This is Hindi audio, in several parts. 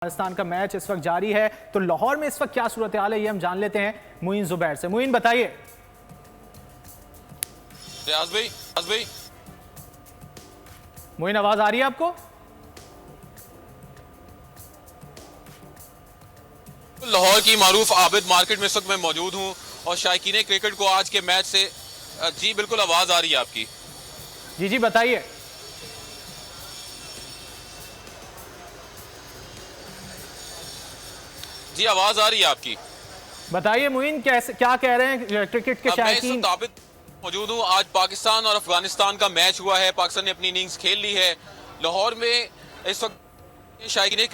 पाकिस्तान का मैच इस वक्त जारी है, तो लाहौर में इस वक्त क्या सूरत हाल है ये हम जान लेते हैं मुइन जुबैर से। मुइन बताइए। भाई मुइन आवाज आ रही है आपको? लाहौर की मारूफ आबिद मार्केट में इस वक्त मैं मौजूद हूं और शायकीन क्रिकेट को आज के मैच से जी बिल्कुल आवाज आ रही है आपकी। जी बताइए। जी आवाज आ रही है आपकी, बताइए मुइन, कैसे क्या कह रहे हैं क्रिकेट के शायकीन? आबिद मौजूद हूँ। आज पाकिस्तान और अफगानिस्तान का मैच हुआ है, पाकिस्तान ने अपनी इनिंग्स खेल ली है। लाहौर में इस वक्त शायकीन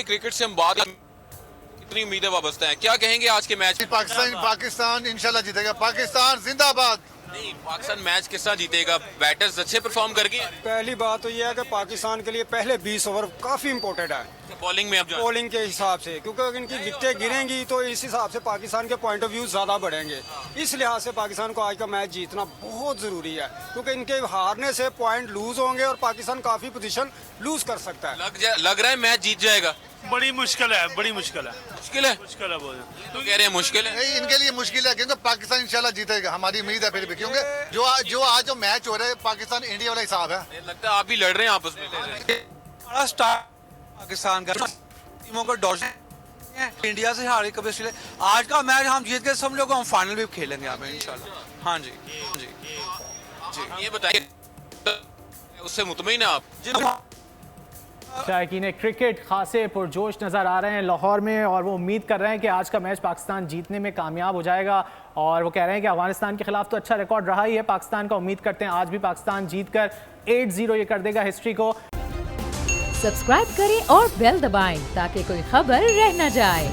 क्रिकेट से हम बात कितनी उम्मीदें वाबस्ता हैं, क्या कहेंगे आज के मैच? पाकिस्तान इंशाल्लाह जीतेगा। पाकिस्तान जिंदाबाद। नहीं, पाकिस्तान मैच किस तरह जीतेगा? बैटर्स अच्छे परफॉर्म कर गए। पहली बात तो यह है कि पाकिस्तान के लिए पहले 20 ओवर काफी इंपॉर्टेंट है बॉलिंग में, अब बॉलिंग के हिसाब से, क्योंकि अगर इनकी विकेटें गिरेंगी तो इस हिसाब से पाकिस्तान के पॉइंट ऑफ व्यू ज्यादा बढ़ेंगे। इस लिहाज से पाकिस्तान को आज का मैच जीतना बहुत जरूरी है, क्योंकि इनके हारने से पॉइंट लूज होंगे और पाकिस्तान काफी पोजीशन लूज कर सकता है। लग रहा है मैच जीत जाएगा। बड़ी मुश्किल है मुश्किल है बोल तो कह रहे हैं मुश्किल है। नहीं, इनके लिए मुश्किल है क्योंकि पाकिस्तान इंशाल्लाह जीतेगा, हमारी उम्मीद है फिर भी, क्योंकि जो आज जो मैच हो रहा है पाकिस्तान इंडिया वाला हिसाब है। लगता है आप भी लड़ रहे हैं आपस में। पाकिस्तान का टीमों को डॉट इंडिया से हारे कभी ऑस्ट्रेलिया। आज का मैच हम जीत के समझ लो हम फाइनल भी खेलेंगे यहाँ पे इंशाल्लाह। हाँ जी ये बताइए, उससे मुतमईन है आप? शायकीन क्रिकेट खासे पुरजोश नज़र आ रहे हैं लाहौर में और वो उम्मीद कर रहे हैं कि आज का मैच पाकिस्तान जीतने में कामयाब हो जाएगा। और वो कह रहे हैं कि अफगानिस्तान के खिलाफ तो अच्छा रिकॉर्ड रहा ही है पाकिस्तान का, उम्मीद करते हैं आज भी पाकिस्तान जीतकर 8-0 ये कर देगा हिस्ट्री को। सब्सक्राइब करें और बेल दबाएं ताकि कोई खबर रह न जाए।